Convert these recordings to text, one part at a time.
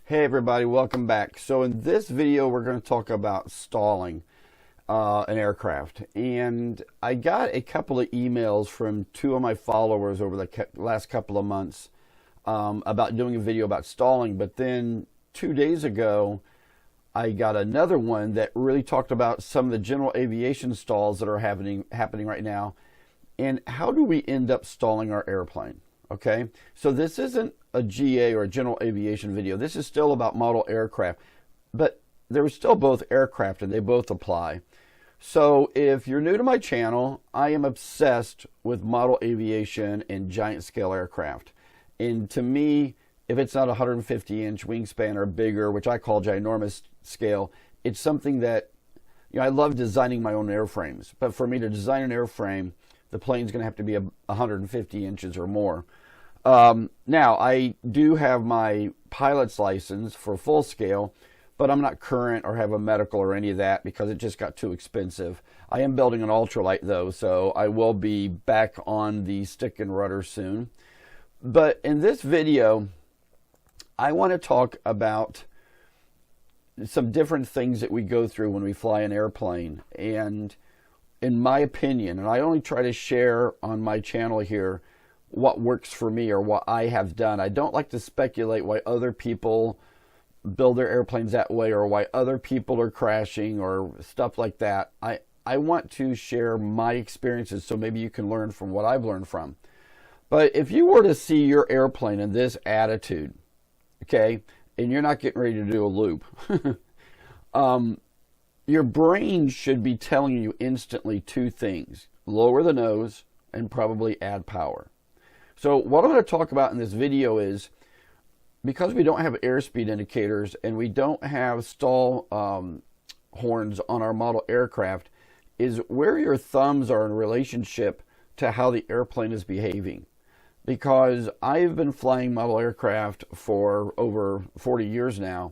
Hey everybody, welcome back. So in this video we're going to talk about stalling an aircraft, and I got a couple of emails from two of my followers over the last couple of months about doing a video about stalling, but then 2 days ago I got another one that really talked about some of the general aviation stalls that are happening right now, and how do we end up stalling our airplane. Okay, so this isn't a GA or a general aviation video. This is still about model aircraft, but they're still both aircraft and they both apply. So if you're new to my channel, I am obsessed with model aviation and giant scale aircraft. And to me, if it's not 150-inch wingspan or bigger, which I call ginormous scale, it's something that, I love designing my own airframes. But for me to design an airframe, the plane's going to have to be 150 inches or more. Now, I do have my pilot's license for full scale, but I'm not current or have a medical or any of that because it just got too expensive. I am building an ultralight though, so I will be back on the stick and rudder soon. But in this video, I want to talk about some different things that we go through when we fly an airplane. And in my opinion, and I only try to share on my channel here what works for me or what I have done. I don't like to speculate why other people build their airplanes that way or why other people are crashing or stuff like that. I want to share my experiences so maybe you can learn from what I've learned from. But if you were to see your airplane in this attitude, okay, and you're not getting ready to do a loop, your brain should be telling you instantly two things: lower the nose and probably add power. So what I'm going to talk about in this video is, because we don't have airspeed indicators and we don't have stall horns on our model aircraft, is where your thumbs are in relationship to how the airplane is behaving. Because I've been flying model aircraft for over 40 years now,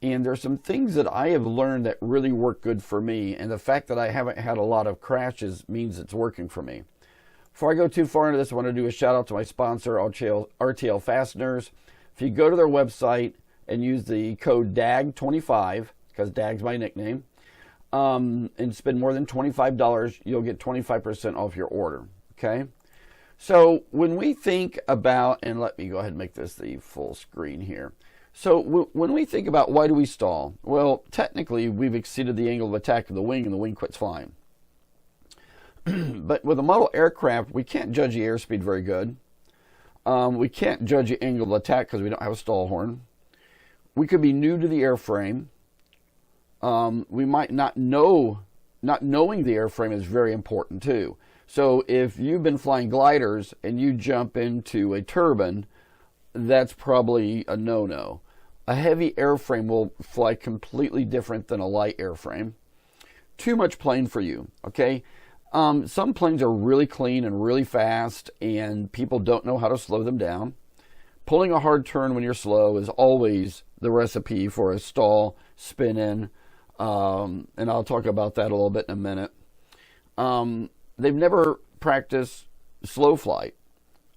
and there's some things that I have learned that really work good for me, and the fact that I haven't had a lot of crashes means it's working for me. Before I go too far into this, I want to do a shout out to my sponsor, RTL Fasteners. If you go to their website and use the code DAG25, because DAG's my nickname, and spend more than $25, you'll get 25% off your order, okay? So when we think about, and let me go ahead and make this the full screen here. So when we think about why do we stall? Well, technically, we've exceeded the angle of attack of the wing and the wing quits flying. But with a model aircraft, we can't judge the airspeed very good. We can't judge the angle of attack because we don't have a stall horn. We could be new to the airframe. We might not know, not knowing the airframe is very important too. So if you've been flying gliders and you jump into a turbine, that's probably a no-no. A heavy airframe will fly completely different than a light airframe. Too much plane for you, okay? Some planes are really clean and really fast, and people don't know how to slow them down. Pulling a hard turn when you're slow is always the recipe for a stall, spin in, and I'll talk about that a little bit in a minute. They've never practiced slow flight,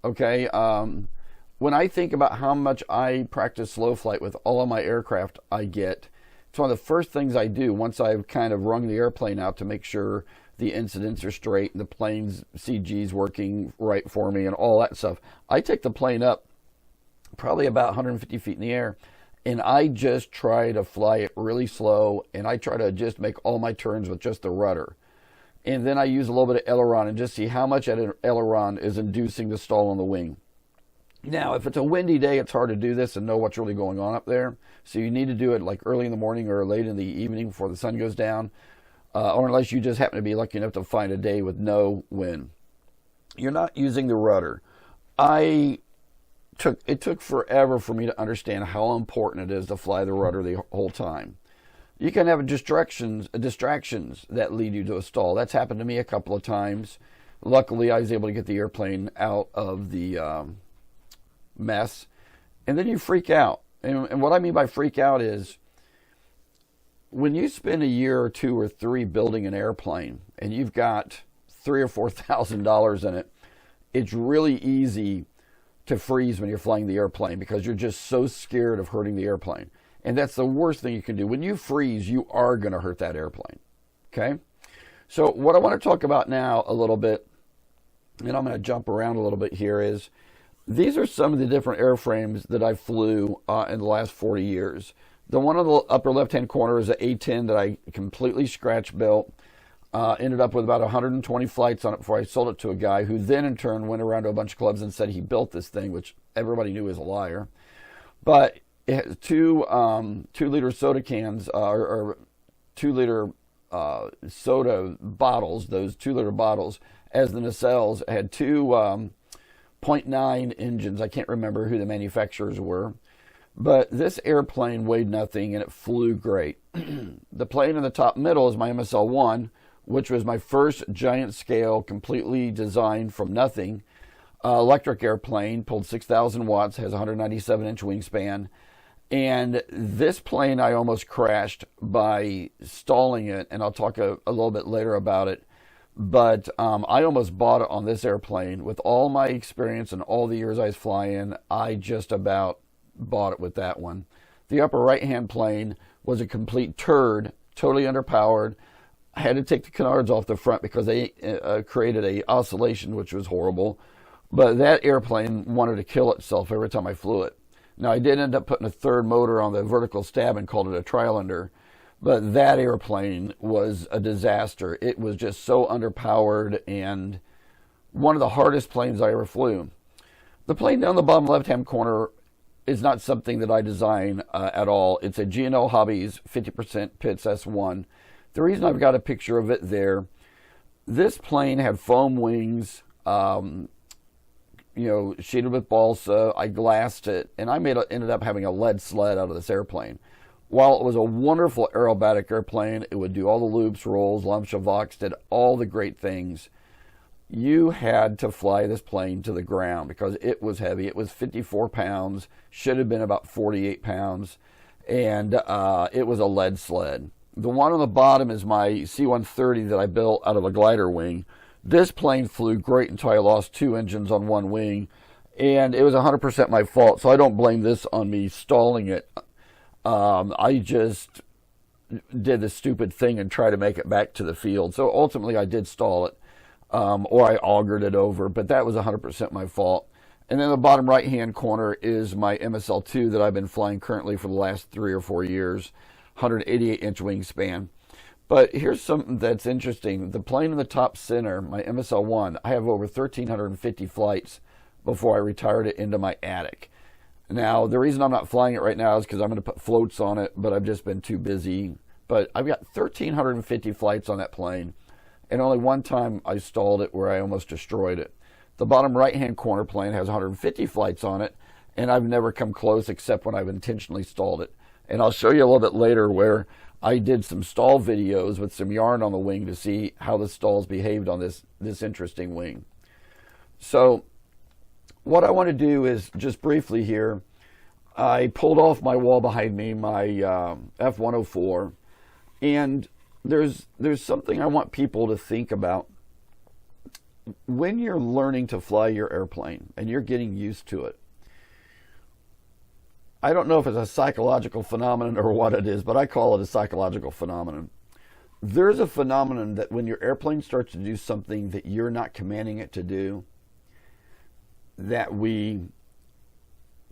okay? When I think about how much I practice slow flight with all of my aircraft I get, it's one of the first things I do once I've kind of wrung the airplane out to make sure the incidents are straight and the plane's CG's working right for me and all that stuff. I take the plane up probably about 150 feet in the air, and I just try to fly it really slow, and I try to just make all my turns with just the rudder. And then I use a little bit of aileron and just see how much aileron is inducing the stall on the wing. Now, if it's a windy day, it's hard to do this and know what's really going on up there. So you need to do it like early in the morning or late in the evening before the sun goes down. Or unless you just happen to be lucky enough to find a day with no wind. You're not using the rudder. It took forever for me to understand how important it is to fly the rudder the whole time. You can have distractions that lead you to a stall. That's happened to me a couple of times. Luckily, I was able to get the airplane out of the mess. And then you freak out. And what I mean by freak out is, when you spend a year or two or three building an airplane and you've got $3,000 or $4,000 in it, it's really easy to freeze when you're flying the airplane because you're just so scared of hurting the airplane. And that's the worst thing you can do. When you freeze, you are going to hurt that airplane. Okay? So what I want to talk about now a little bit, and I'm going to jump around a little bit here, is these are some of the different airframes that I flew in the last 40 years. The one on the upper left-hand corner is an A-10 that I completely scratch built. Ended up with about 120 flights on it before I sold it to a guy who then in turn went around to a bunch of clubs and said he built this thing, which everybody knew was a liar. But it has two 2-liter soda cans, or 2-liter soda bottles, those 2-liter bottles, as the nacelles. It had two 0.9 engines. I can't remember who the manufacturers were. But this airplane weighed nothing and it flew great. The plane in the top middle is my MSL-1, which was my first giant scale, completely designed from nothing, electric airplane, pulled 6,000 watts, has a 197-inch wingspan. And this plane I almost crashed by stalling it, and I'll talk a little bit later about it. But I almost bought it on this airplane. With all my experience and all the years I was flying, I just about bought it with that one. The upper right-hand plane was a complete turd, totally underpowered. I had to take the canards off the front because they created a oscillation, which was horrible. But that airplane wanted to kill itself every time I flew it. Now, I did end up putting a third motor on the vertical stab and called it a Trilander. But that airplane was a disaster. It was just so underpowered and one of the hardest planes I ever flew. The plane down the bottom left-hand corner is not something that I design at all. It's a G&L Hobbies 50% Pitts S1. The reason I've got a picture of it there, this plane had foam wings, sheeted with balsa. I glassed it, and I ended up having a lead sled out of this airplane. While it was a wonderful aerobatic airplane, it would do all the loops, rolls, Vox, did all the great things. You had to fly this plane to the ground because it was heavy. It was 54 pounds, should have been about 48 pounds, and it was a lead sled. The one on the bottom is my C-130 that I built out of a glider wing. This plane flew great until I lost 2 engines on one wing, and it was 100% my fault, so I don't blame this on me stalling it. I just did the stupid thing and tried to make it back to the field. So ultimately I did stall it, or I augured it over, but that was 100% my fault. And then the bottom right-hand corner is my MSL-2 that I've been flying currently for the last 3 or 4 years, 188-inch wingspan. But here's something that's interesting. The plane in the top center, my MSL-1, I have over 1,350 flights before I retired it into my attic. Now, the reason I'm not flying it right now is because I'm going to put floats on it, but I've just been too busy. But I've got 1,350 flights on that plane, and only one time I stalled it where I almost destroyed it. The bottom right-hand corner plane has 150 flights on it, and I've never come close except when I've intentionally stalled it. And I'll show you a little bit later where I did some stall videos with some yarn on the wing to see how the stalls behaved on this interesting wing. So what I want to do is just briefly here, I pulled off my wall behind me, my F-104, and there's something I want people to think about. When you're learning to fly your airplane and you're getting used to it, I don't know if it's a psychological phenomenon or what it is, but I call it a psychological phenomenon. There's a phenomenon that when your airplane starts to do something that you're not commanding it to do, that we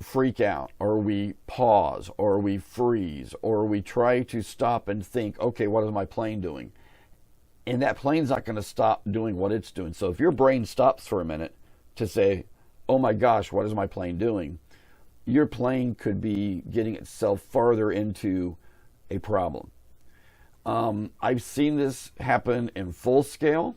freak out, or we pause, or we freeze, or we try to stop and think, okay, what is my plane doing? And that plane's not going to stop doing what it's doing. So if your brain stops for a minute to say, oh my gosh, what is my plane doing? Your plane could be getting itself farther into a problem. I've seen this happen in full scale.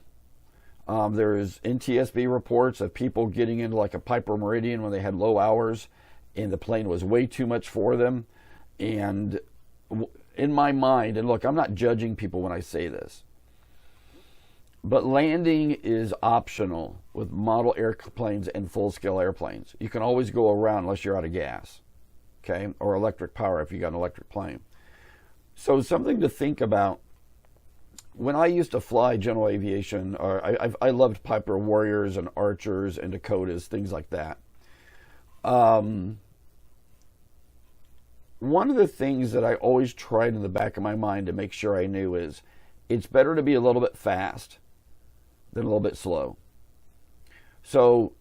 There's NTSB reports of people getting into like a Piper Meridian when they had low hours and the plane was way too much for them. And in my mind, and look, I'm not judging people when I say this, but landing is optional with model airplanes and full-scale airplanes. You can always go around unless you're out of gas, okay, or electric power if you got an electric plane. So something to think about. When I used to fly general aviation, or I loved Piper Warriors and Archers and Dakotas, things like that. one of the things that I always tried in the back of my mind to make sure I knew is it's better to be a little bit fast than a little bit slow. So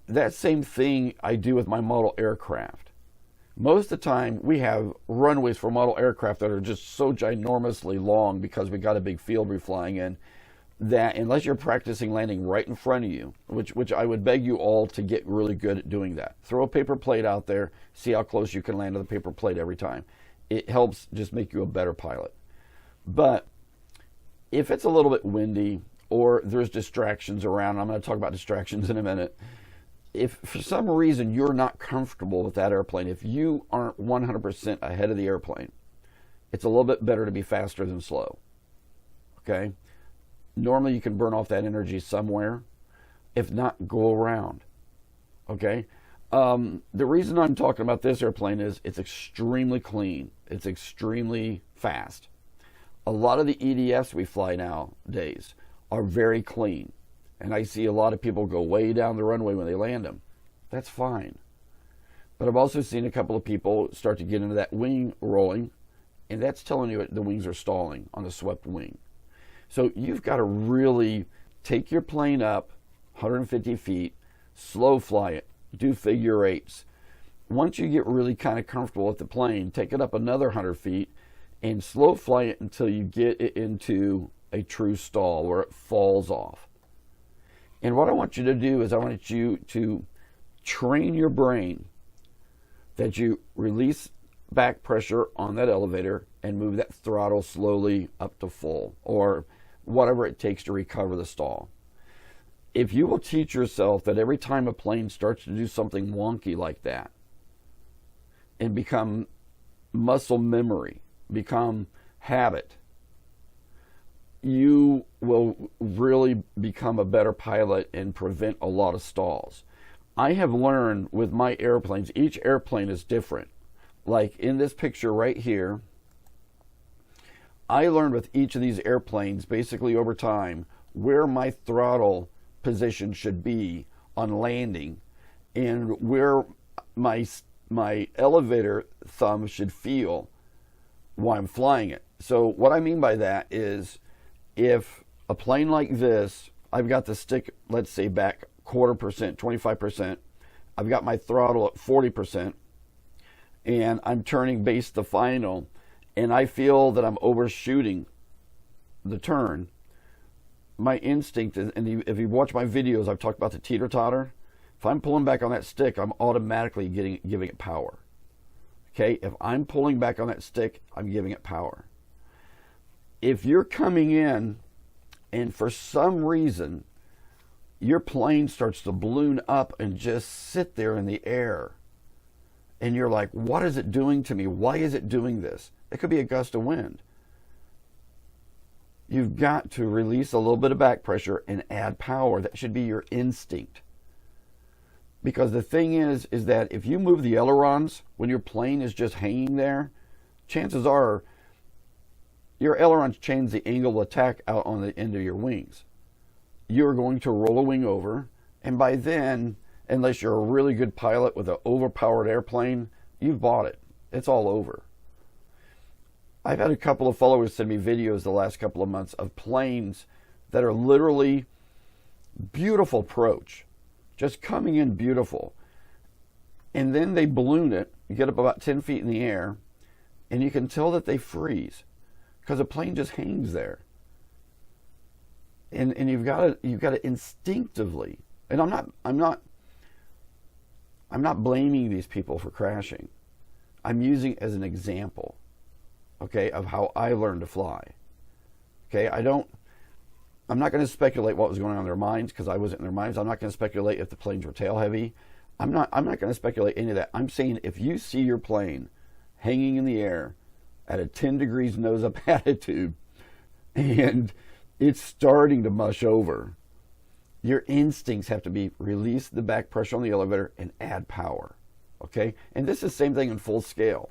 that same thing I do with my model aircraft. Most of the time we have runways for model aircraft that are just so ginormously long because we got a big field we're flying in, that unless you're practicing landing right in front of you, which I would beg you all to get really good at doing that. Throw a paper plate out there, see how close you can land to the paper plate every time. It helps just make you a better pilot. But if it's a little bit windy or there's distractions around, I'm going to talk about distractions in a minute. If for some reason you're not comfortable with that airplane, if you aren't 100% ahead of the airplane, it's a little bit better to be faster than slow. Okay? Normally you can burn off that energy somewhere. If not, go around. Okay? The reason I'm talking about this airplane is it's extremely clean. It's extremely fast. A lot of the EDFs we fly nowadays are very clean. And I see a lot of people go way down the runway when they land them. That's fine. But I've also seen a couple of people start to get into that wing rolling, and that's telling you the wings are stalling on the swept wing. So you've got to really take your plane up 150 feet, slow fly it, do figure eights. Once you get really kind of comfortable with the plane, take it up another 100 feet and slow fly it until you get it into a true stall where it falls off. And what I want you to do is I want you to train your brain that you release back pressure on that elevator and move that throttle slowly up to full, or whatever it takes to recover the stall. If you will teach yourself that every time a plane starts to do something wonky like that and become muscle memory, become habit, you will really become a better pilot and prevent a lot of stalls. I have learned with my airplanes, each airplane is different. Like in this picture right here, I learned with each of these airplanes basically over time where my throttle position should be on landing and where my elevator thumb should feel while I'm flying it. So what I mean by that is if a plane like this, I've got the stick, let's say back 1/4%, 25%, I've got my throttle at 40%, and I'm turning base to final, and I feel that I'm overshooting the turn, my instinct is, and if you watch my videos, I've talked about the teeter-totter. If I'm pulling back on that stick, I'm automatically giving it power. Okay, if I'm pulling back on that stick, I'm giving it power. If you're coming in and for some reason your plane starts to balloon up and just sit there in the air, and you're like, what is it doing to me? Why is it doing this? It could be a gust of wind. You've got to release a little bit of back pressure and add power. That should be your instinct. Because the thing is that if you move the ailerons when your plane is just hanging there, chances are your ailerons change the angle of attack out on the end of your wings. You're going to roll a wing over, and by then, unless you're a really good pilot with an overpowered airplane, you've bought it. It's all over. I've had a couple of followers send me videos the last couple of months of planes that are literally beautiful approach, just coming in beautiful. And then they balloon it, you get up about 10 feet in the air, and you can tell that they freeze because the plane just hangs there. And you've got to instinctively, and I'm not blaming these people for crashing. I'm using it as an example, okay, of how I learned to fly. Okay, I'm not going to speculate what was going on in their minds because I wasn't in their minds. I'm not going to speculate if the planes were tail heavy. I'm not going to speculate any of that. I'm saying if you see your plane hanging in the air at a 10 degrees nose up attitude and it's starting to mush over, your instincts have to be release the back pressure on the elevator and add power. Okay? And this is the same thing in full scale.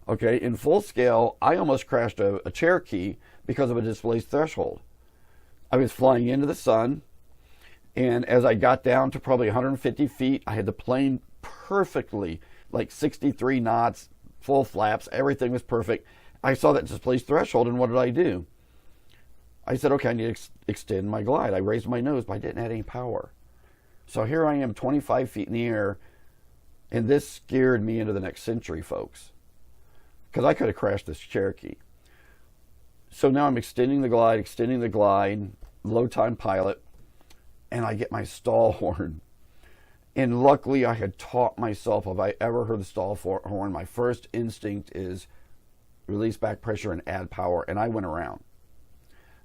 Okay? In full scale, I almost crashed a Cherokee because of a displaced threshold. I was flying into the sun, and as I got down to probably 150 feet, I had the plane perfectly, like 63 knots, full flaps, everything was perfect. I saw that displaced threshold, and what did I do? I said, okay, I need to extend my glide. I raised my nose, but I didn't add any power. So here I am 25 feet in the air, and this scared me into the next century, folks, because I could have crashed this Cherokee. So now I'm extending the glide, low time pilot, and I get my stall horn. And luckily I had taught myself, if I ever heard the stall horn, my first instinct is release back pressure and add power, and I went around.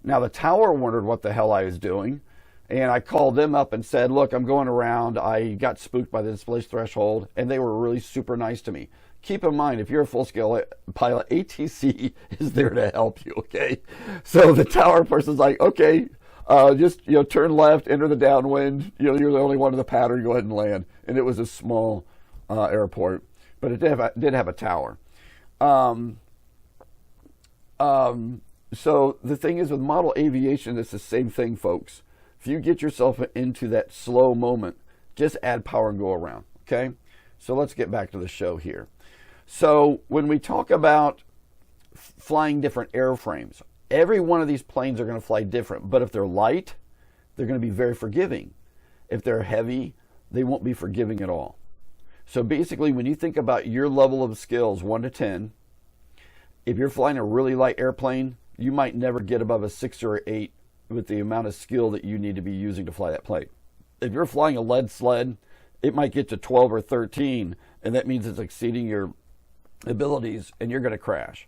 Now the tower wondered what the hell I was doing, and I called them up and said, look, I'm going around. I got spooked by the displaced threshold, and they were really super nice to me. Keep in mind, if you're a full-scale pilot, ATC is there to help you, okay? So the tower person's like, okay, just turn left, enter the downwind. You're the only one in the pattern. Go ahead and land. And it was a small airport, but it did have a tower. So the thing is, with model aviation, it's the same thing, folks. If you get yourself into that slow moment, just add power and go around, okay? So let's get back to the show here. So when we talk about flying different airframes, every one of these planes are going to fly different. But if they're light, they're going to be very forgiving. If they're heavy, they won't be forgiving at all. So basically, when you think about your level of skills, 1 to 10, if you're flying a really light airplane, you might never get above a 6 or 8 with the amount of skill that you need to be using to fly that plane. If you're flying a lead sled, it might get to 12 or 13, and that means it's exceeding your abilities, and you're going to crash.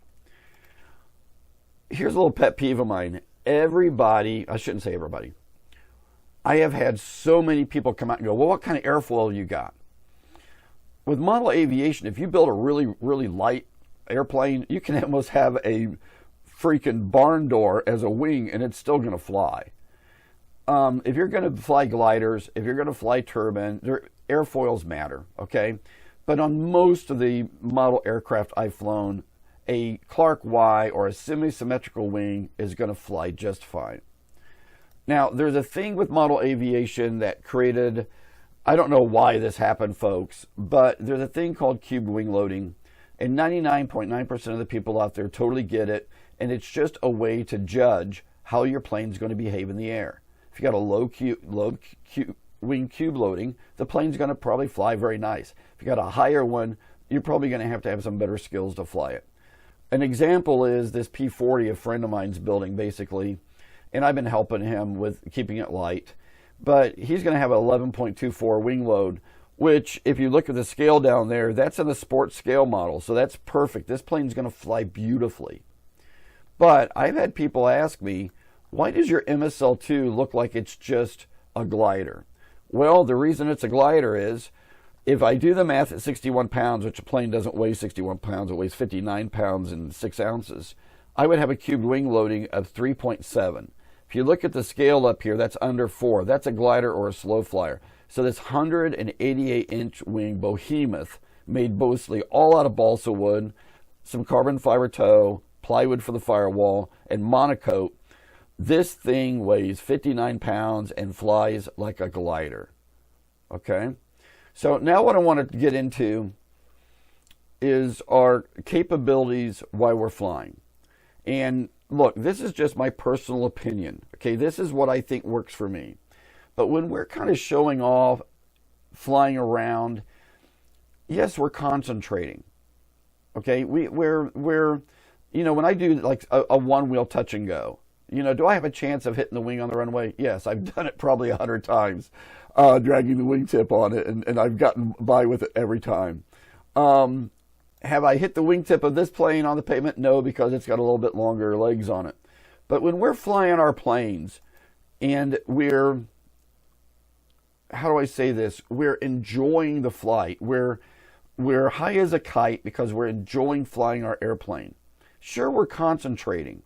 Here's a little pet peeve of mine. Everybody, I shouldn't say everybody, I have had so many people come out and go, well, what kind of airfoil you got? With model aviation, if you build a really, really light airplane, you can almost have a freaking barn door as a wing, and it's still going to fly. If you're going to fly gliders, if you're going to fly turbine, airfoils matter, okay? But on most of the model aircraft I've flown, a Clark Y or a semi-symmetrical wing is going to fly just fine. Now, there's a thing with model aviation that created, I don't know why this happened, folks, but there's a thing called cubed wing loading, and 99.9% of the people out there totally get it, and it's just a way to judge how your plane's going to behave in the air. If you got a low wing cube loading, the plane's going to probably fly very nice. If you got a higher one, you're probably going to have some better skills to fly it. An example is this P-40 a friend of mine's building, basically, and I've been helping him with keeping it light. But he's going to have an 11.24 wing load, which, if you look at the scale down there, that's in the sports scale model, so that's perfect. This plane's going to fly beautifully. But I've had people ask me, why does your MSL2 look like it's just a glider? Well, the reason it's a glider is, if I do the math at 61 pounds, which a plane doesn't weigh 61 pounds, it weighs 59 pounds and 6 ounces, I would have a cubed wing loading of 3.7. If you look at the scale up here, that's under 4. That's a glider or a slow flyer. So this 188-inch wing behemoth, made mostly all out of balsa wood, some carbon fiber toe, plywood for the firewall, and monocoat, this thing weighs 59 pounds and flies like a glider. Okay? So now what I want to get into is our capabilities while we're flying. And look, this is just my personal opinion. Okay, this is what I think works for me. But when we're kind of showing off, flying around, yes, we're concentrating. Okay, we're when I do like a one-wheel touch and go, do I have a chance of hitting the wing on the runway? Yes, I've done it probably 100 times, dragging the wingtip on it, and I've gotten by with it every time. Have I hit the wingtip of this plane on the pavement? No, because it's got a little bit longer legs on it. But when we're flying our planes and we're, how do I say this? We're enjoying the flight. We're high as a kite because we're enjoying flying our airplane. Sure, we're concentrating.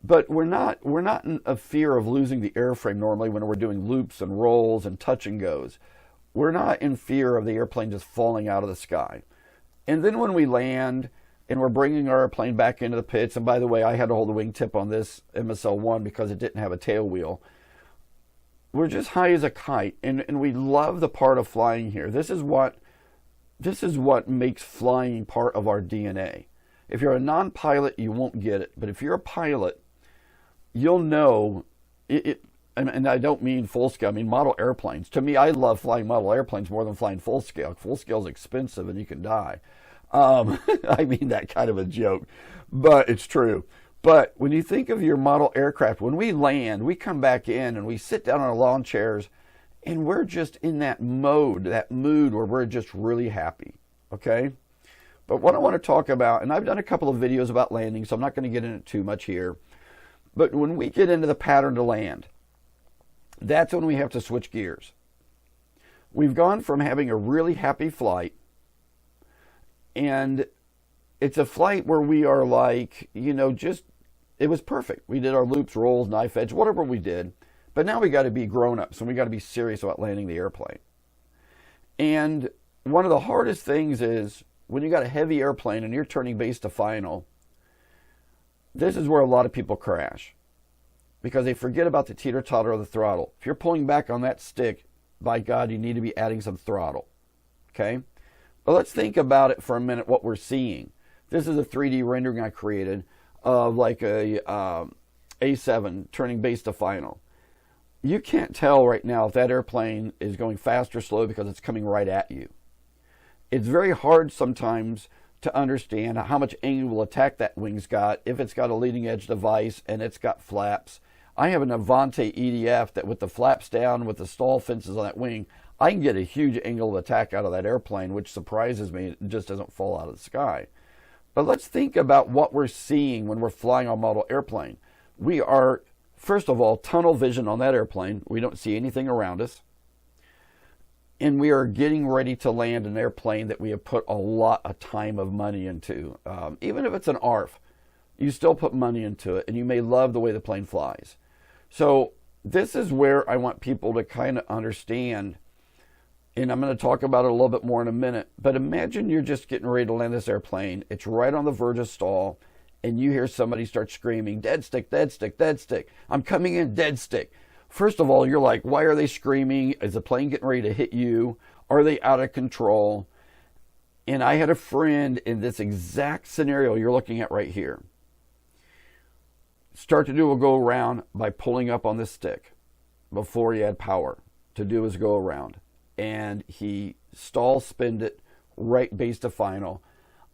But we're not in a fear of losing the airframe normally when we're doing loops and rolls and touch and goes. We're not in fear of the airplane just falling out of the sky. And then when we land and we're bringing our airplane back into the pits, and by the way, I had to hold the wingtip on this MSL1 because it didn't have a tail wheel. we're just high as a kite, and we love the part of flying here. This is what makes flying part of our DNA. If you're a non-pilot, you won't get it. But if you're a pilot, you'll know it. And I don't mean full scale. I mean model airplanes. To me, I love flying model airplanes more than flying full scale. Full scale is expensive and you can die. I mean that kind of a joke, but it's true. But when you think of your model aircraft, when we land, we come back in and we sit down on our lawn chairs, and we're just in that mood where we're just really happy. Okay? But what I want to talk about, and I've done a couple of videos about landing, so I'm not going to get into it too much here. But when we get into the pattern to land, that's when we have to switch gears. We've gone from having a really happy flight, and it's a flight where we are like, it was perfect. We did our loops, rolls, knife edge, whatever we did. But now we got to be grown-ups, and we got to be serious about landing the airplane. And one of the hardest things is when you got a heavy airplane and you're turning base to final, this is where a lot of people crash, because they forget about the teeter-totter of the throttle. If you're pulling back on that stick, by God, you need to be adding some throttle. Okay? But let's think about it for a minute, what we're seeing. This is a 3D rendering I created of like a A7 turning base to final. You can't tell right now if that airplane is going fast or slow because it's coming right at you. It's very hard sometimes to understand how much angle of attack that wing's got, if it's got a leading edge device and it's got flaps. I have an Avante EDF that with the flaps down, with the stall fences on that wing, I can get a huge angle of attack out of that airplane, which surprises me. It just doesn't fall out of the sky. But let's think about what we're seeing when we're flying our model airplane. We are, first of all, tunnel vision on that airplane. We don't see anything around us. And we are getting ready to land an airplane that we have put a lot of time of money into. Even if it's an ARF, you still put money into it, and you may love the way the plane flies. So this is where I want people to kind of understand, and I'm going to talk about it a little bit more in a minute, but imagine you're just getting ready to land this airplane. It's right on the verge of stall, and you hear somebody start screaming, dead stick, dead stick, dead stick. I'm coming in, dead stick. First of all, you're like, why are they screaming? Is the plane getting ready to hit you? Are they out of control? And I had a friend in this exact scenario you're looking at right here start to do a go around by pulling up on this stick before he had power to do his go around. And he stall spinned it right base to final.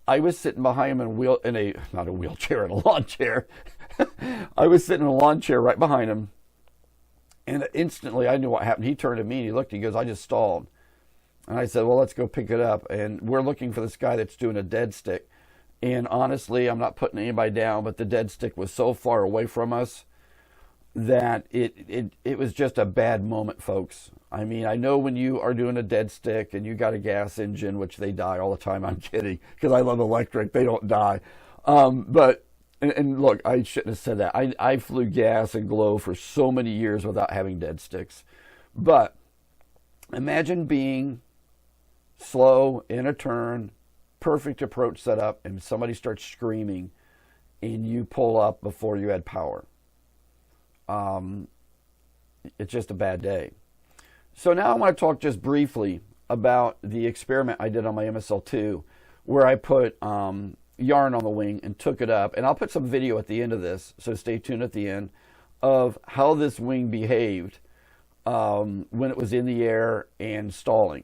I was sitting behind him in a lawn chair. I was sitting in a lawn chair right behind him. And instantly I knew what happened. He turned to me and he looked, he goes, I just stalled. And I said, well, let's go pick it up. And we're looking for this guy that's doing a dead stick. And honestly, I'm not putting anybody down, but the dead stick was so far away from us that it was just a bad moment, folks. I mean, I know when you are doing a dead stick and you got a gas engine, which they die all the time. I'm kidding, because I love electric. They don't die. But look, I shouldn't have said that. I flew gas and glow for so many years without having dead sticks. But imagine being slow in a turn, perfect approach set up, and somebody starts screaming and you pull up before you had power. It's just a bad day. So now I want to talk just briefly about the experiment I did on my MSL2, where I put yarn on the wing and took it up. And I'll put some video at the end of this, so stay tuned at the end, of how this wing behaved when it was in the air and stalling.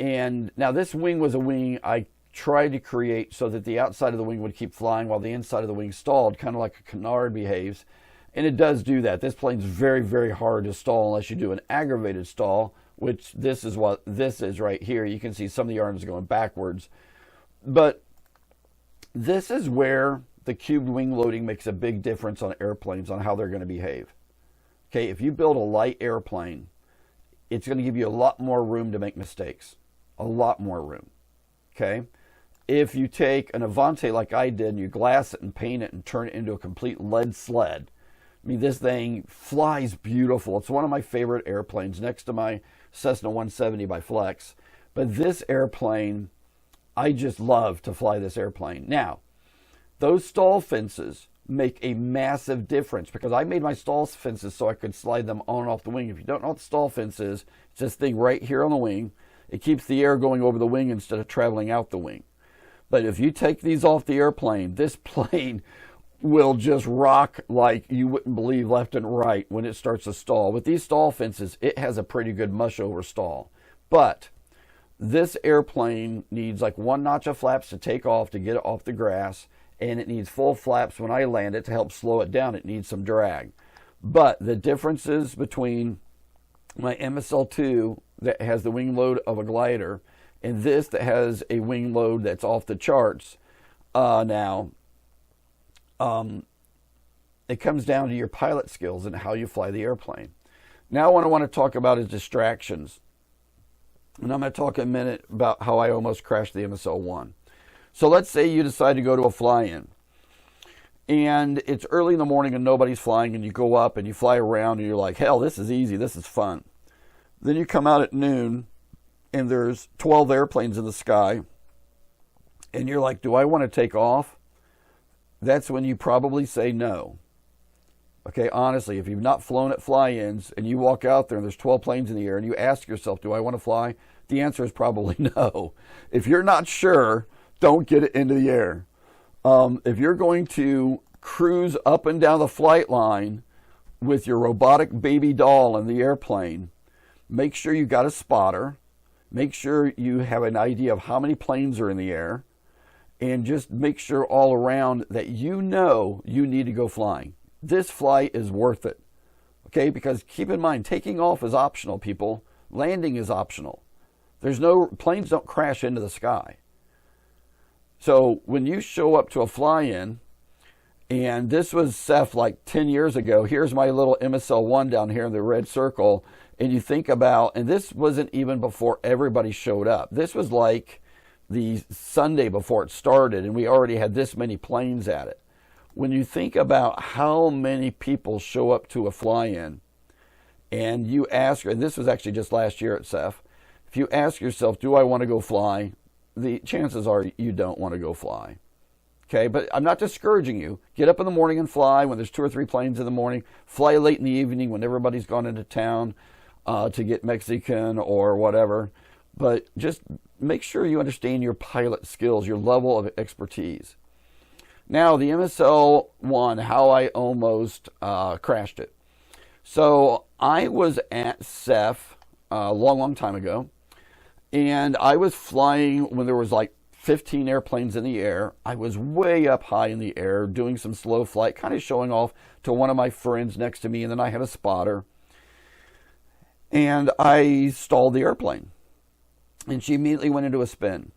And now this wing was a wing I tried to create so that the outside of the wing would keep flying while the inside of the wing stalled, kind of like a canard behaves. And it does do that. This plane's very, very hard to stall unless you do an aggravated stall, which this is what this is right here. You can see some of the yarn is going backwards. But this is where the cubed wing loading makes a big difference on airplanes, on how they're going to behave. Okay, if you build a light airplane, it's going to give you a lot more room to make mistakes. A lot more room. Okay? If you take an Avante like I did and you glass it and paint it and turn it into a complete lead sled, I mean, this thing flies beautiful. It's one of my favorite airplanes next to my Cessna 170 by Flex. But this airplane, I just love to fly this airplane. Now, those stall fences make a massive difference, because I made my stall fences so I could slide them on and off the wing. If you don't know what the stall fence is, it's this thing right here on the wing. It keeps the air going over the wing instead of traveling out the wing. But if you take these off the airplane, this plane will just rock like you wouldn't believe, left and right, when it starts to stall. With these stall fences, it has a pretty good mush over stall. But this airplane needs like 1 notch of flaps to take off to get it off the grass, and it needs full flaps when I land it to help slow it down. It needs some drag. But the differences between my MSL2 that has the wing load of a glider and this that has a wing load that's off the charts now, it comes down to your pilot skills and how you fly the airplane. Now what I want to talk about is distractions. And I'm going to talk in a minute about how I almost crashed the MSL1. So let's say you decide to go to a fly-in. And it's early in the morning and nobody's flying, and you go up and you fly around and you're like, hell, this is easy, this is fun. Then you come out at noon and there's 12 airplanes in the sky. And you're like, do I want to take off? That's when you probably say no. Okay, honestly, if you've not flown at fly-ins and you walk out there and there's 12 planes in the air and you ask yourself, do I want to fly? The answer is probably no. If you're not sure, don't get it into the air. If you're going to cruise up and down the flight line with your robotic baby doll in the airplane, make sure you got a spotter. Make sure you have an idea of how many planes are in the air. And just make sure all around that you know you need to go flying. This flight is worth it. Okay, because keep in mind, taking off is optional, people. Landing is optional. Planes don't crash into the sky. So when you show up to a fly-in, and this was, Seth, like 10 years ago, here's my little MSL1 down here in the red circle, and you think about, and this wasn't even before everybody showed up. This was like the Sunday before it started, and we already had this many planes at it. When you think about how many people show up to a fly-in, and you ask, and this was actually just last year at Seth, if you ask yourself, do I want to go fly? The chances are you don't want to go fly. Okay, but I'm not discouraging you. Get up in the morning and fly when there's 2 or 3 planes in the morning. Fly late in the evening when everybody's gone into town to get Mexican or whatever. But just make sure you understand your pilot skills, your level of expertise. Now, the MSL1, how I almost crashed it. So I was at Ceph a long time ago, and I was flying when there was like 15 airplanes in the air. I was way up high in the air doing some slow flight, kind of showing off to one of my friends next to me, and then I had a spotter. And I stalled the airplane, and she immediately went into a spin.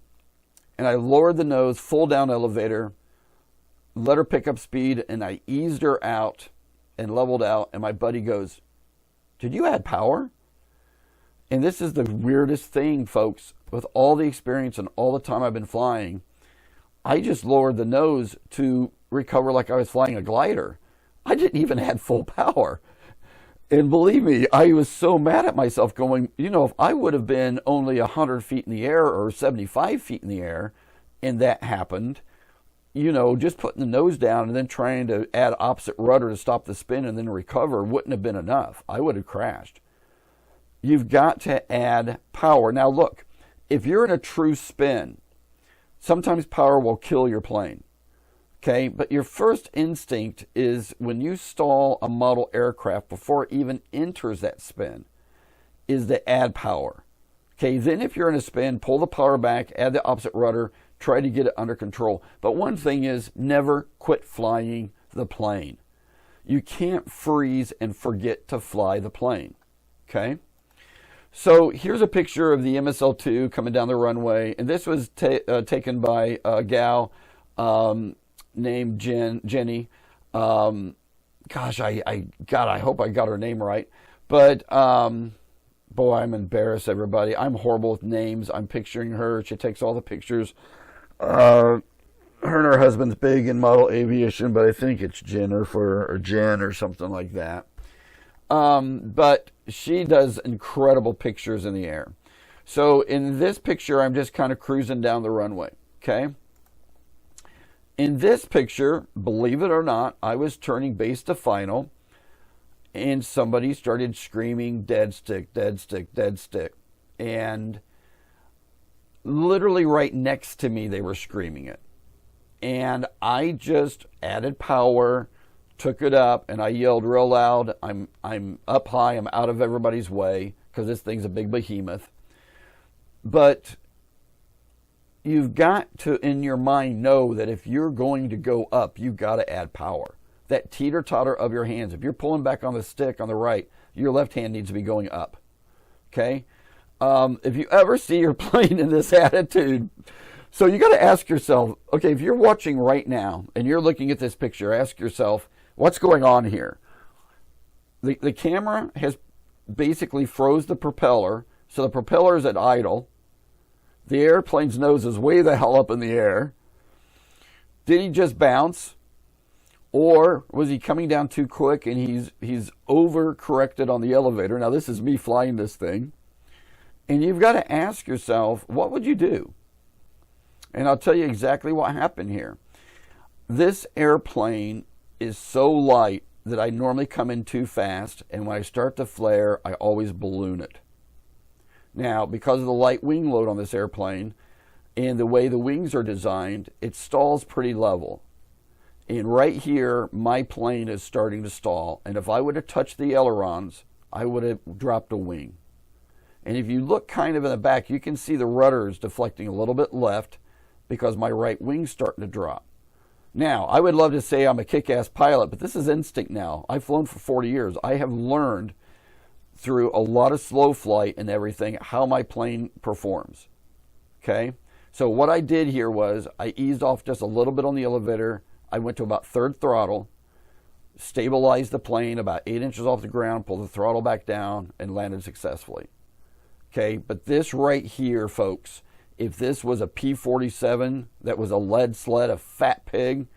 And I lowered the nose, full down elevator, let her pick up speed, and I eased her out and leveled out, and my buddy goes, did you add power? And this is the weirdest thing, folks. With all the experience and all the time I've been flying, I just lowered the nose to recover like I was flying a glider. I didn't even add full power. And believe me, I was so mad at myself going, you know, if I would have been only 100 feet in the air or 75 feet in the air and that happened, you know, just putting the nose down and then trying to add opposite rudder to stop the spin and then recover wouldn't have been enough. I would have crashed. You've got to add power. Now look, if you're in a true spin, sometimes power will kill your plane. Okay, but your first instinct is when you stall a model aircraft before it even enters that spin, is to add power. Okay, then if you're in a spin, pull the power back, add the opposite rudder, try to get it under control. But one thing is, never quit flying the plane. You can't freeze and forget to fly the plane. Okay? So here's a picture of the MSL2 coming down the runway, and this was taken by a gal named Jenny. Gosh, I hope I got her name right. But boy, I'm embarrassed, everybody. I'm horrible with names. I'm picturing her. She takes all the pictures. Her and her husband's big in model aviation, but I think it's Jennifer or Jen or something like that. But she does incredible pictures in the air. So in this picture, I'm just kind of cruising down the runway, okay? In this picture, believe it or not, I was turning base to final, and somebody started screaming, "Dead stick, dead stick, dead stick." And literally right next to me, they were screaming it. And I just added power, took it up, and I yelled real loud, I'm up high, I'm out of everybody's way, because this thing's a big behemoth. But you've got to, in your mind, know that if you're going to go up, you've got to add power. That teeter-totter of your hands, if you're pulling back on the stick on the right, your left hand needs to be going up. Okay? If you ever see your plane in this attitude, so you got to ask yourself, okay, if you're watching right now and you're looking at this picture, ask yourself, what's going on here? The camera has basically froze the propeller, so the propeller is at idle. The airplane's nose is way the hell up in the air. Did he just bounce? Or was he coming down too quick and he's over-corrected on the elevator? Now, this is me flying this thing. And you've got to ask yourself, what would you do? And I'll tell you exactly what happened here. This airplane is so light that I normally come in too fast, and when I start to flare, I always balloon it. Now, because of the light wing load on this airplane and the way the wings are designed, it stalls pretty level. And right here, my plane is starting to stall. And if I would have touched the ailerons, I would have dropped a wing. And if you look kind of in the back, you can see the rudders deflecting a little bit left because my right wing's starting to drop. Now, I would love to say I'm a kick-ass pilot, but this is instinct now. I've flown for 40 years. I have learned through a lot of slow flight and everything how my plane performs. Okay? So what I did here was I eased off just a little bit on the elevator. I went to about third throttle, stabilized the plane about 8 inches off the ground, pulled the throttle back down, and landed successfully. Okay? But this right here, folks, if this was a P-47 that was a lead sled, a fat pig,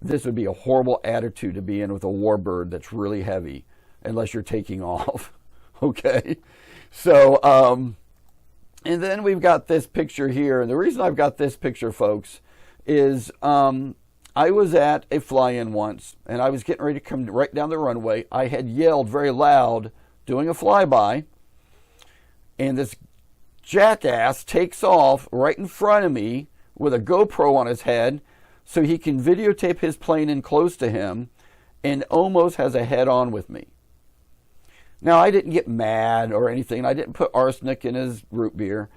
this would be a horrible attitude to be in with a warbird that's really heavy, unless you're taking off. Okay? So, and then we've got this picture here. And the reason I've got this picture, folks, is I was at a fly-in once, and I was getting ready to come right down the runway. I had yelled very loud doing a flyby, and this jackass takes off right in front of me with a GoPro on his head so he can videotape his plane in close to him and almost has a head-on with me. Now, I didn't get mad or anything. I didn't put arsenic in his root beer.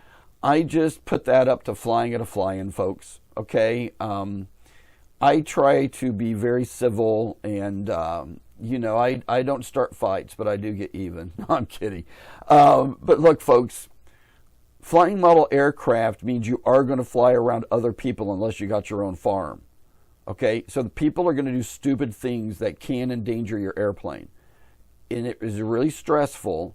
I just put that up to flying at a fly-in, folks. Okay? I try to be very civil and, you know, I don't start fights, but I do get even. No, I'm kidding. But look, folks, flying model aircraft means you are going to fly around other people unless you got your own farm. Okay? So the people are going to do stupid things that can endanger your airplane. And it was really stressful.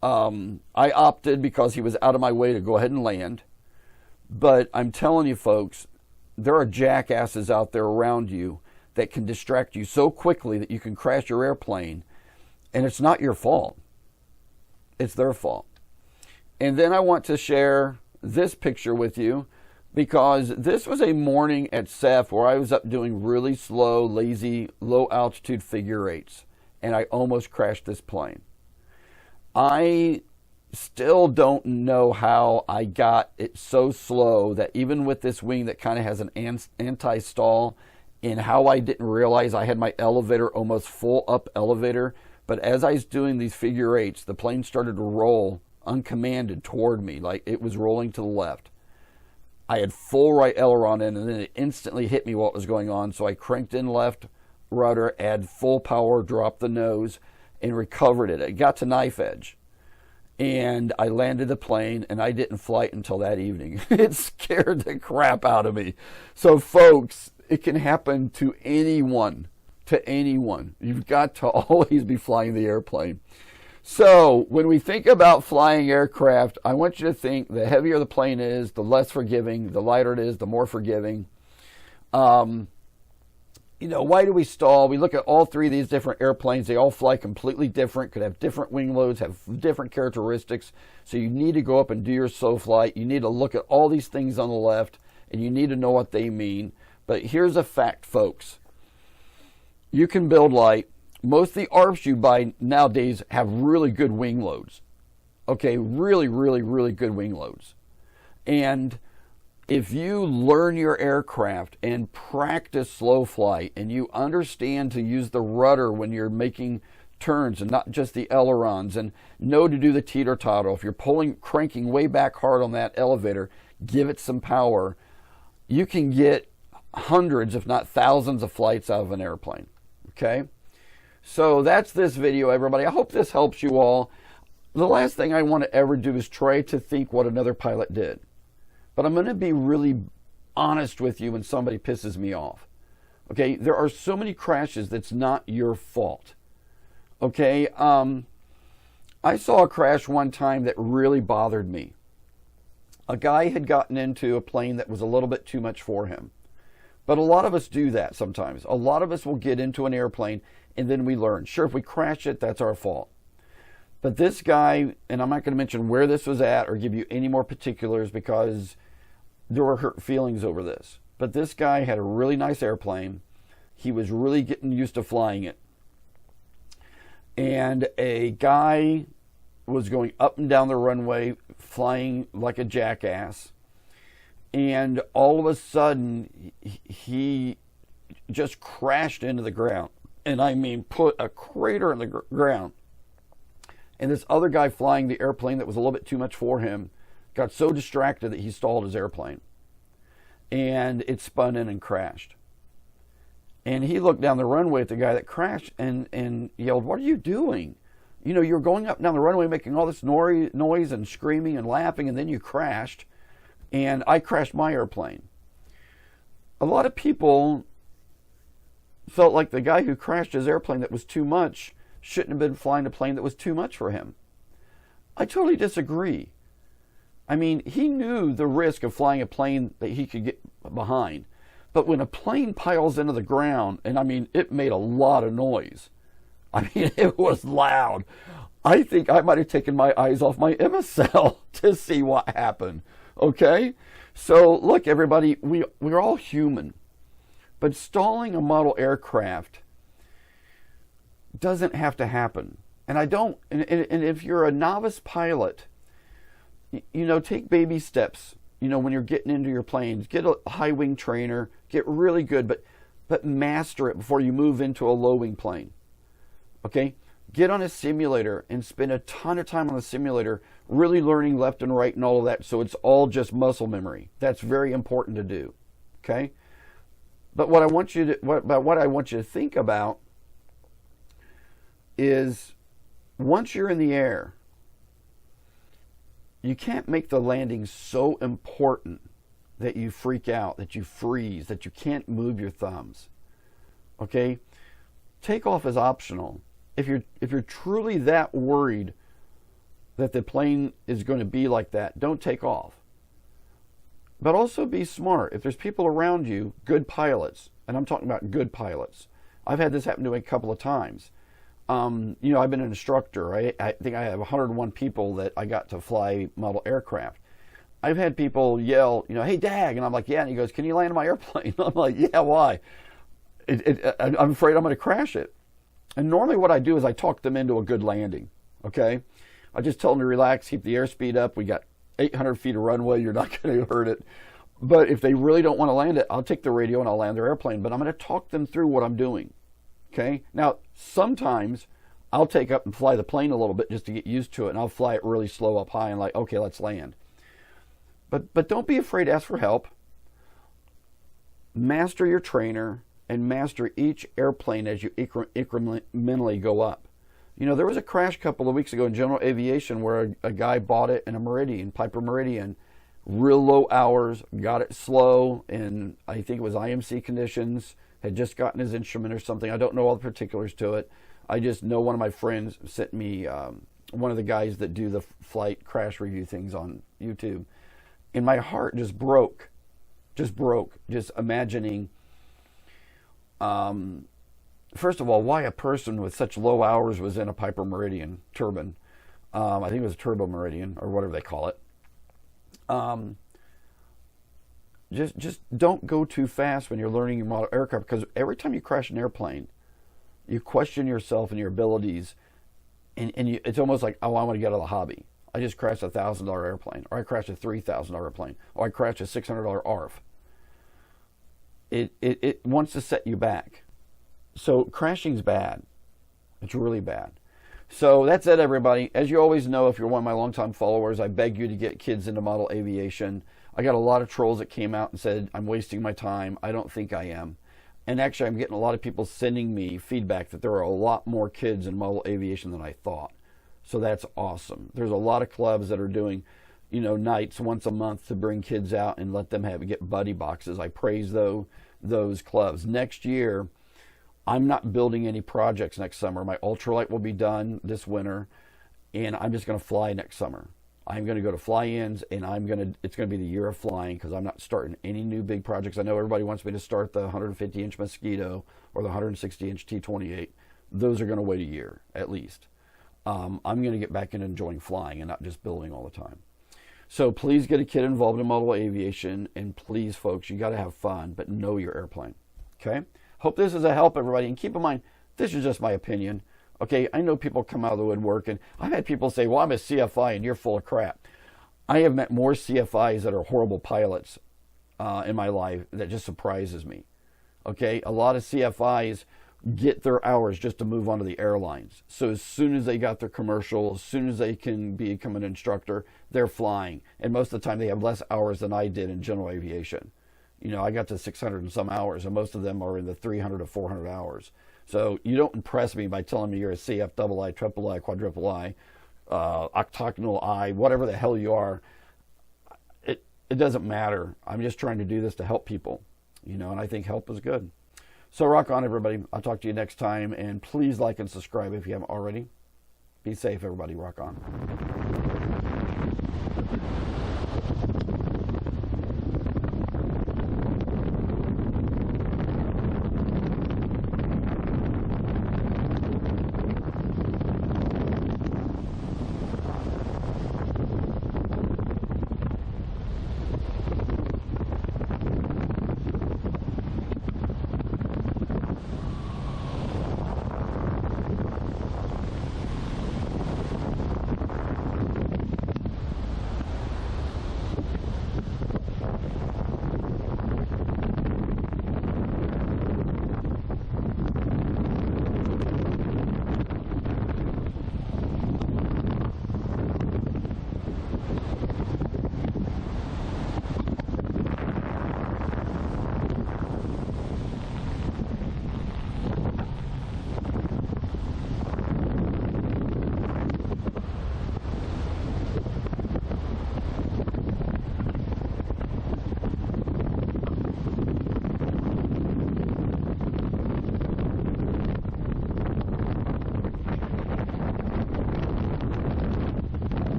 I opted because he was out of my way to go ahead and land. But I'm telling you, folks, there are jackasses out there around you that can distract you so quickly that you can crash your airplane. And it's not your fault. It's their fault. And then I want to share this picture with you because this was a morning at CEF where I was up doing really slow, lazy, low altitude figure eights. And I almost crashed this plane. I still don't know how I got it so slow that even with this wing that kind of has an anti-stall, and how I didn't realize I had my elevator almost full up elevator. But as I was doing these figure eights, the plane started to roll uncommanded toward me, like it was rolling to the left. I had full right aileron in, and then it instantly hit me what was going on. So I cranked in left rudder, add full power, dropped the nose, and recovered it. It got to knife edge. And I landed the plane, and I didn't fly until that evening. It scared the crap out of me. So, folks, it can happen to anyone. To anyone. You've got to always be flying the airplane. So, when we think about flying aircraft, I want you to think the heavier the plane is, the less forgiving. The lighter it is, the more forgiving. You know, why do we stall? We look at all three of these different airplanes. They all fly completely different, could have different wing loads, have different characteristics. So you need to go up and do your slow flight. You need to look at all these things on the left, and you need to know what they mean. But here's a fact, folks. You can build light. Most of the ARPs you buy nowadays have really good wing loads. Okay, really, really, really good wing loads. And if you learn your aircraft and practice slow flight, and you understand to use the rudder when you're making turns and not just the ailerons, and know to do the teeter-totter, if you're cranking way back hard on that elevator, give it some power, you can get hundreds, if not thousands, of flights out of an airplane. Okay? So that's this video, everybody. I hope this helps you all. The last thing I want to ever do is try to think what another pilot did. But I'm going to be really honest with you when somebody pisses me off. Okay? There are so many crashes that's not your fault. Okay? I saw a crash one time that really bothered me. A guy had gotten into a plane that was a little bit too much for him. But a lot of us do that sometimes. A lot of us will get into an airplane and then we learn. Sure, if we crash it, that's our fault. But this guy, and I'm not going to mention where this was at or give you any more particulars because there were hurt feelings over this. But this guy had a really nice airplane. He was really getting used to flying it. And a guy was going up and down the runway, flying like a jackass. And all of a sudden, he just crashed into the ground. And I mean, put a crater in the ground. And this other guy flying the airplane that was a little bit too much for him got so distracted that he stalled his airplane. And it spun in and crashed. And he looked down the runway at the guy that crashed and yelled, "What are you doing? You know, you're going up and down the runway making all this noise and screaming and laughing, and then you crashed. And I crashed my airplane." A lot of people felt like the guy who crashed his airplane that was too much shouldn't have been flying a plane that was too much for him. I totally disagree. I mean, he knew the risk of flying a plane that he could get behind. But when a plane piles into the ground, and I mean, it made a lot of noise. I mean, it was loud. I think I might have taken my eyes off my MSL to see what happened. Okay? So, look, everybody, we're all human. But stalling a model aircraft doesn't have to happen. And if you're a novice pilot, you know, take baby steps, you know, when you're getting into your planes. Get a high wing trainer, get really good, but master it before you move into a low wing plane. Okay? Get on a simulator and spend a ton of time on the simulator really learning left and right and all of that, so it's all just muscle memory. That's very important to do. Okay? But what I want you to think about is once you're in the air, you can't make the landing so important that you freak out, that you freeze, that you can't move your thumbs. Okay? Takeoff is optional. If you're truly that worried that the plane is going to be like that, don't take off. But also be smart. If there's people around you, good pilots, and I'm talking about good pilots. I've had this happen to me a couple of times. You know, I've been an instructor. I think I have 101 people that I got to fly model aircraft. I've had people yell, you know, "Hey, Dag," and I'm like, "Yeah," and he goes, "Can you land my airplane?" I'm like, "Yeah, why?" I'm afraid I'm going to crash it. And normally what I do is I talk them into a good landing, okay? I just tell them to relax, keep the airspeed up. We got 800 feet of runway. You're not going to hurt it. But if they really don't want to land it, I'll take the radio and I'll land their airplane. But I'm going to talk them through what I'm doing, okay? Now, sometimes I'll take up and fly the plane a little bit just to get used to it, and I'll fly it really slow up high and like, okay, let's land. But don't be afraid to ask for help. Master your trainer and master each airplane as you incrementally go up. You know, there was a crash a couple of weeks ago in general aviation where a guy bought it in a Meridian, Piper Meridian, real low hours, got it slow, and I think it was IMC conditions, had just gotten his instrument or something. I don't know all the particulars to it. I just know one of my friends sent me one of the guys that do the flight crash review things on YouTube. And my heart just broke, just imagining, first of all, why a person with such low hours was in a Piper Meridian turbine. I think it was a Turbo Meridian or whatever they call it. just don't go too fast when you're learning your model aircraft, because every time you crash an airplane, you question yourself and your abilities, and it's almost like, oh, I want to get out of the hobby. I just crashed a $1,000 airplane, or I crashed a $3,000 airplane, or I crashed a $600 ARF. It wants to set you back. So crashing's bad. It's really bad. So that's it, everybody. As you always know, if you're one of my longtime followers, I beg you to get kids into model aviation. I got a lot of trolls that came out and said, I'm wasting my time. I don't think I am. And actually, I'm getting a lot of people sending me feedback that there are a lot more kids in model aviation than I thought. So that's awesome. There's a lot of clubs that are doing, nights once a month to bring kids out and let them get buddy boxes. I praise those clubs. Next year, I'm not building any projects next summer. My ultralight will be done this winter, and I'm just going to fly next summer. I'm going to go to fly-ins, and it's going to be the year of flying, because I'm not starting any new big projects. I know everybody wants me to start the 150-inch Mosquito or the 160-inch T-28. Those are going to wait a year, at least. I'm going to get back into enjoying flying and not just building all the time. So please get a kid involved in model aviation, and please, folks, you got to have fun, but know your airplane. Okay? Hope this is a help, everybody. And keep in mind, this is just my opinion. Okay, I know people come out of the woodwork, and I've had people say, well, I'm a CFI and you're full of crap. I have met more CFIs that are horrible pilots in my life. That just surprises me. Okay, a lot of CFIs get their hours just to move on to the airlines. So as soon as they got their commercial, as soon as they can become an instructor, they're flying. And most of the time they have less hours than I did in general aviation. I got to 600 and some hours, and most of them are in the 300 to 400 hours. So you don't impress me by telling me you're a CF double I, triple I, quadruple I, octagonal I, whatever the hell you are. It doesn't matter. I'm just trying to do this to help people, and I think help is good. So rock on, everybody. I'll talk to you next time, and please like and subscribe if you haven't already. Be safe, everybody. Rock on.